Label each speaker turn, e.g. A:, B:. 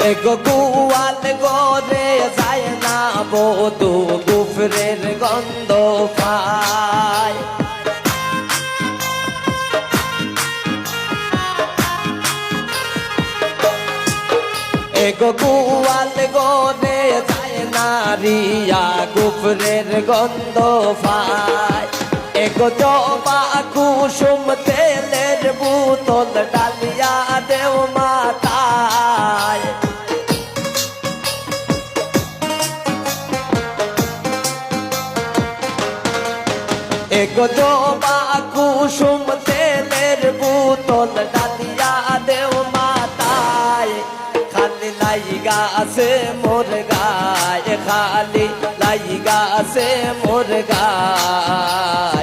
A: এগো গোয়াল গরে যায় না বধু গুফরের গন্ধ পায় এগো গোয়াল গরে যায় না রিয়া গুফরের গন্ধ পায় এগো জবা কুসুম তেলের বোতল ডালিয়া দেও মাতায় এগো জবা কুসুম তেলের বোতল ডালিয়া দেও মাতায় খালি লাইগা আছে মোর গায় খালি লাইগা আছে মোর গায়